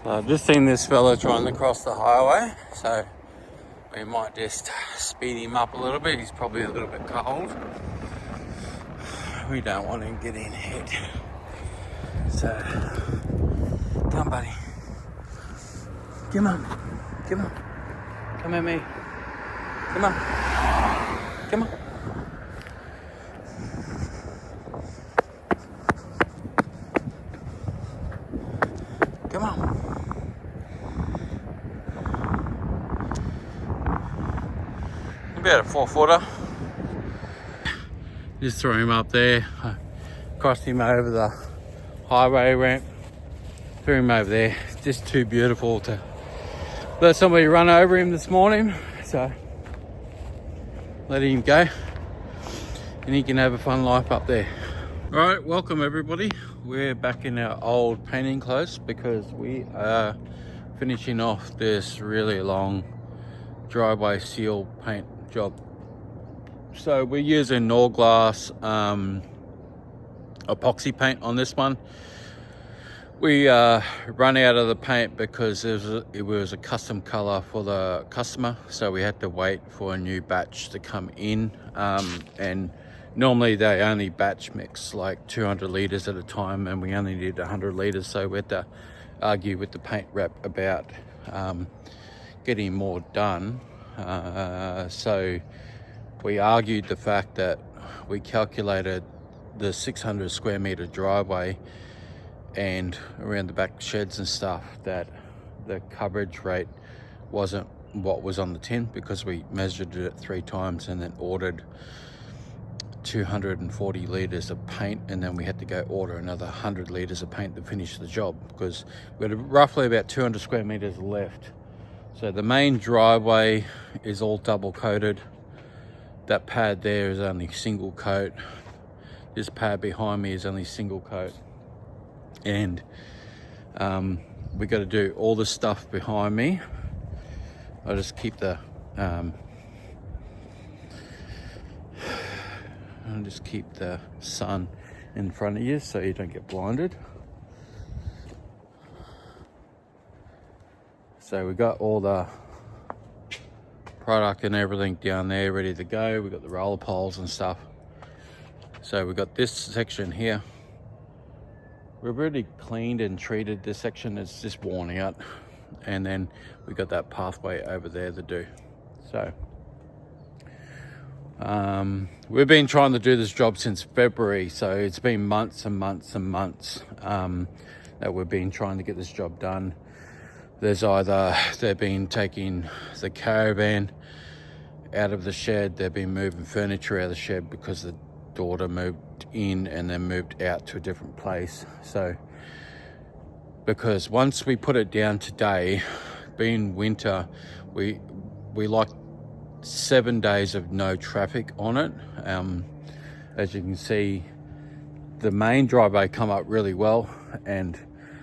I've just seen this fella trying to cross the highway, so we might just speed him up a little bit. He's probably a little bit cold. We don't want him getting hit. So, come buddy. Come on. Come on. Come at me. Come on. Come on. Come on. About a 4-footer. Just threw him up there. Crossed him over the highway ramp. Threw him over there. It's just too beautiful to let somebody run over him this morning. So let him go. And he can have a fun life up there. Alright, welcome everybody. We're back in our old painting clothes because we are finishing off this really long driveway seal paint job. So we're using Norglass epoxy paint on this one. We run out of the paint because it was a custom color for the customer, so we had to wait for a new batch to come in, and normally they only batch mix like 200 litres at a time, and we only did 100 litres, so we had to argue with the paint rep about getting more done. So we argued the fact that we calculated the 600 square metre driveway and around the back sheds and stuff, that the coverage rate wasn't what was on the tin, because we measured it 3 times and then ordered 240 litres of paint, and then we had to go order another 100 litres of paint to finish the job, because we had roughly about 200 square metres left. So the main driveway is all double coated. That pad there is only single coat. This pad behind me is only single coat. And we got to do all the stuff behind me. I'll just keep the sun in front of you so you don't get blinded. So we got all the product and everything down there ready to go. We got the roller poles and stuff. So we got this section here. We've already cleaned and treated this section. It's just worn out. And then we got that pathway over there to do. So we've been trying to do this job since February. So it's been months and months and months that we've been trying to get this job done. There's either they've been taking the caravan out of the shed, they've been moving furniture out of the shed because the daughter moved in and then moved out to a different place. So because once we put it down today, being winter, we like 7 days of no traffic on it. As you can see, the main driveway come up really well, and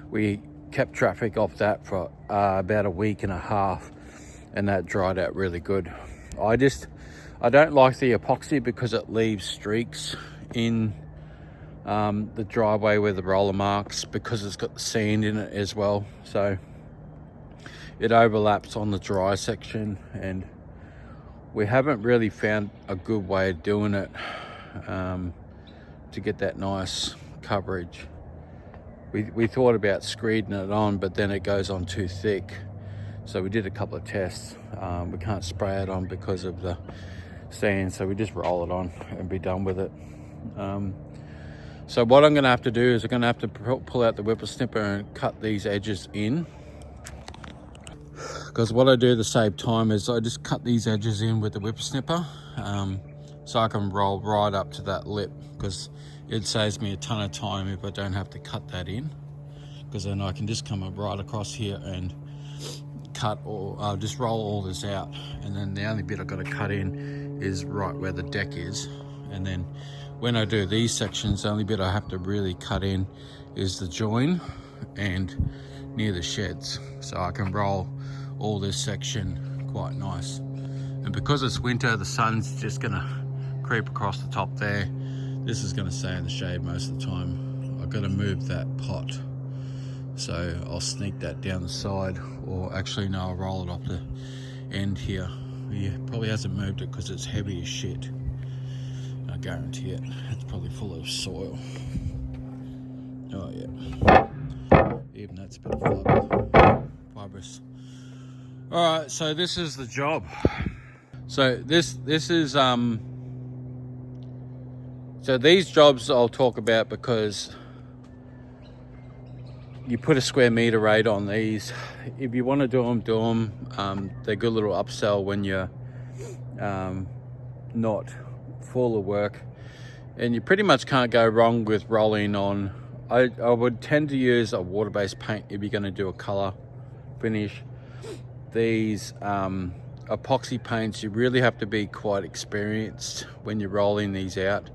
we kept traffic off that for about a week and a half, and that dried out really good. I don't like the epoxy because it leaves streaks in the driveway where the roller marks, because it's got the sand in it as well, so it overlaps on the dry section, and we haven't really found a good way of doing it to get that nice coverage. We thought about screeding it on, but then it goes on too thick. So we did a couple of tests. We can't spray it on because of the sand, so we just roll it on and be done with it. So what I'm gonna have to do is I'm gonna have to pull out the whippersnipper and cut these edges in. Because what I do to save time is I just cut these edges in with the whippersnipper, so I can roll right up to that lip, because it saves me a ton of time if I don't have to cut that in, because then I can just come right across here and cut, or I'll just roll all this out, and then the only bit I've got to cut in is right where the deck is. And then when I do these sections, the only bit I have to really cut in is the join and near the sheds, so I can roll all this section quite nice. And because it's winter, the sun's just gonna creep across the top there. This is going to stay in the shade most of the time. I've got to move that pot So I'll sneak that down the side, or actually no, I'll roll it off the end here. He probably hasn't moved it because it's heavy as shit. I guarantee it. It's probably full of soil. Oh yeah. Even that's a bit of fibrous. Alright, so this is the job. So this is so these jobs I'll talk about because you put a square meter rate on these. If you want to do them. They're good little upsell when you're not full of work, and you pretty much can't go wrong with rolling on. I would tend to use a water-based paint if you're going to do a color finish. These epoxy paints, you really have to be quite experienced when you're rolling these out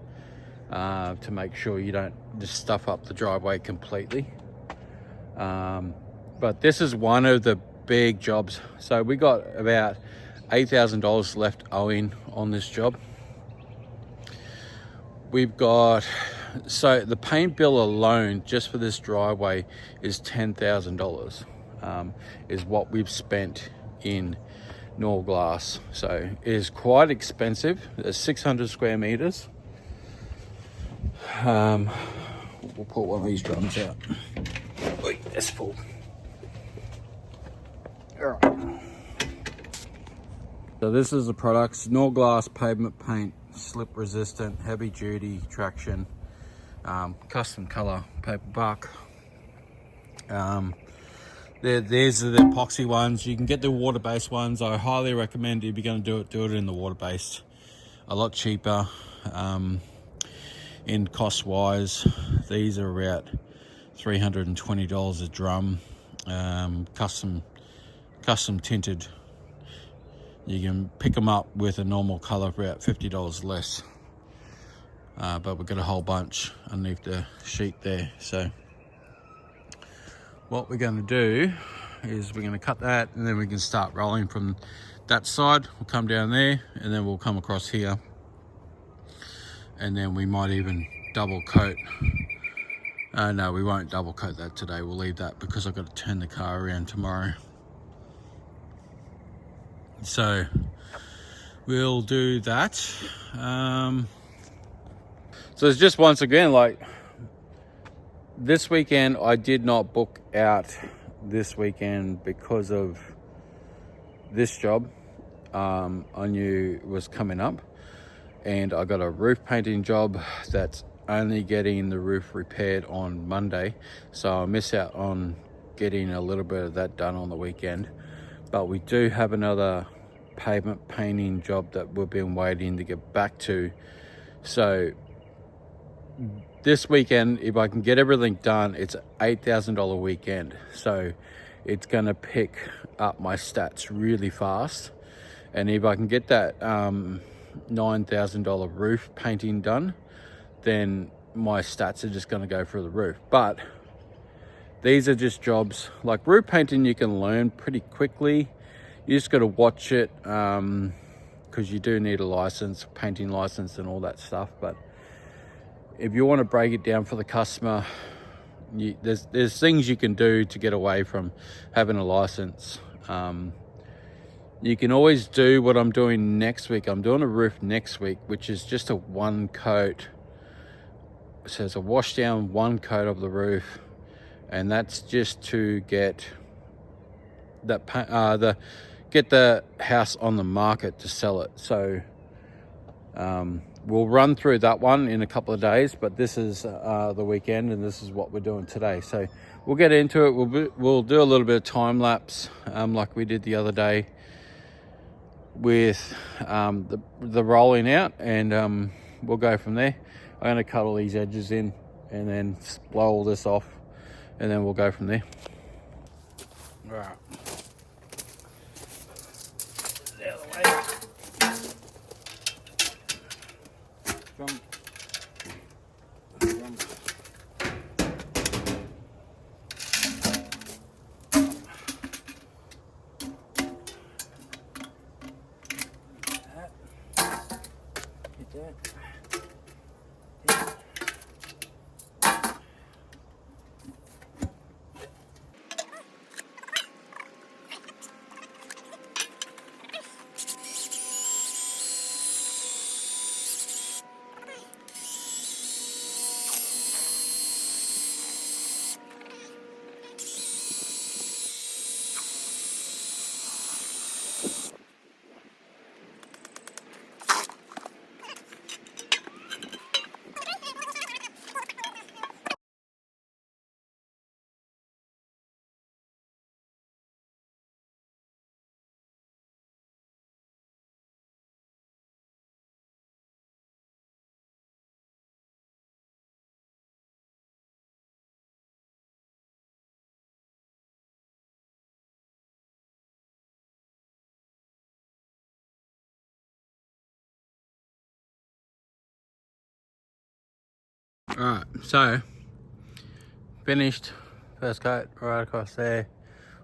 to make sure you don't just stuff up the driveway completely. But this is one of the big jobs. So we got about $8,000 left owing on this job. We've got, so the paint bill alone just for this driveway is $10,000 is what we've spent in Norglass. So it is quite expensive. There's 600 square meters. We'll put one of these drums out. Wait, that's full. All right. So this is the products: Norglass pavement paint, slip resistant, heavy duty traction, custom color paper buck. These are the epoxy ones. You can get the water-based ones. I highly recommend, if you're going to do it in the water-based. A lot cheaper in cost-wise. These are about $320 a drum. Custom tinted. You can pick them up with a normal color for about $50 less. But we've got a whole bunch underneath the sheet there. So what we're going to do is we're going to cut that, and then we can start rolling from that side. We'll come down there, and then we'll come across here, and then we might even double coat. No, we won't double coat that today. We'll leave that because I've got to turn the car around tomorrow. So we'll do that. So it's just, once again, like this weekend I did not book out this weekend because of this job. I knew it was coming up, and I got a roof painting job that's only getting the roof repaired on Monday, so I miss out on getting a little bit of that done on the weekend. But we do have another pavement painting job that we've been waiting to get back to. So this weekend, if I can get everything done, it's an $8,000 weekend. So it's going to pick up my stats really fast. And if I can get that $9,000 roof painting done, then my stats are just going to go through the roof. But these are just jobs like roof painting. You can learn pretty quickly. You just got to watch it because you do need a license, painting license and all that stuff. But if you want to break it down for the customer, there's things you can do to get away from having a license. You can always do what I'm doing next week. I'm doing a roof next week, which is just a one coat. So it's a wash down, one coat of the roof, and that's just to get that get the house on the market to sell it. So we'll run through that one in a couple of days, but this is the weekend, and this is what we're doing today. So we'll get into it. We'll do a little bit of time lapse like we did the other day with the rolling out, and we'll go from there. I'm going to cut all these edges in and then blow all this off, and then we'll go from there. All right. The other way. Jump. Hit that. Alright, so finished first coat right across there,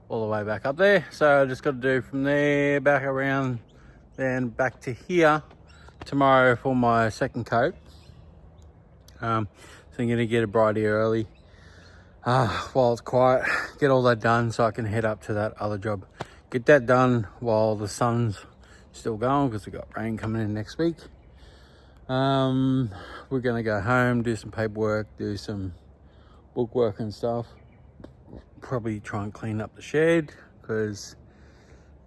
all the way back up there. So I just got to do from there back around, then back to here tomorrow for my second coat. So I'm gonna get a brighty early while it's quiet, get all that done so I can head up to that other job. Get that done while the sun's still going, because we've got rain coming in next week. We're gonna go home, do some paperwork, do some bookwork and stuff. Probably try and clean up the shed, because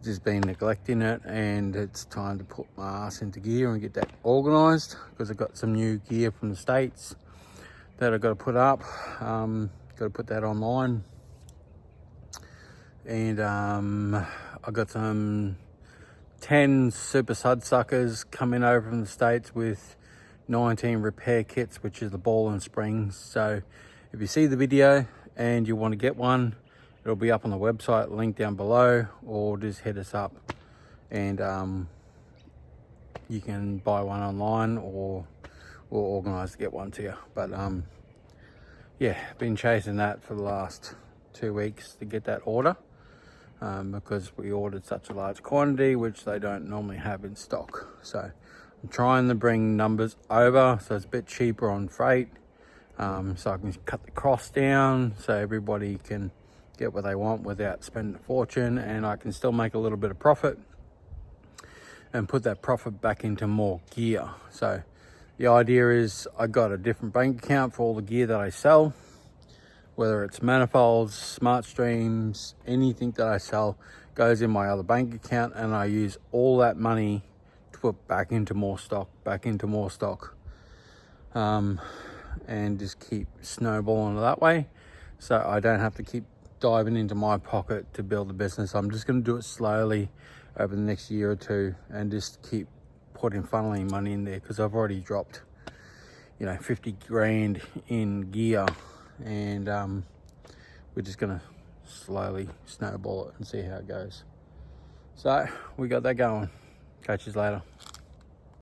just been neglecting it, and it's time to put my ass into gear and get that organized, because I've got some new gear from the States that I've got to put up. Got to put that online, and I got some 10 super sud suckers coming over from the States with 19 repair kits, which is the ball and springs. So if you see the video and you want to get one, it'll be up on the website, link down below, or just hit us up and you can buy one online, or we'll organize to get one to you. But yeah, been chasing that for the last 2 weeks to get that order, because we ordered such a large quantity, which they don't normally have in stock. So I'm trying to bring numbers over so it's a bit cheaper on freight, so I can cut the cost down so everybody can get what they want without spending a fortune, and I can still make a little bit of profit and put that profit back into more gear. So the idea is I got a different bank account for all the gear that I sell, whether it's manifolds, smart streams, anything that I sell goes in my other bank account, and I use all that money to put back into more stock, and just keep snowballing that way, so I don't have to keep diving into my pocket to build a business. I'm just going to do it slowly over the next year or two, and just keep funneling money in there, because I've already dropped, 50 grand in gear, and we're just gonna slowly snowball it and see how it goes. So we got that going. Catch you later.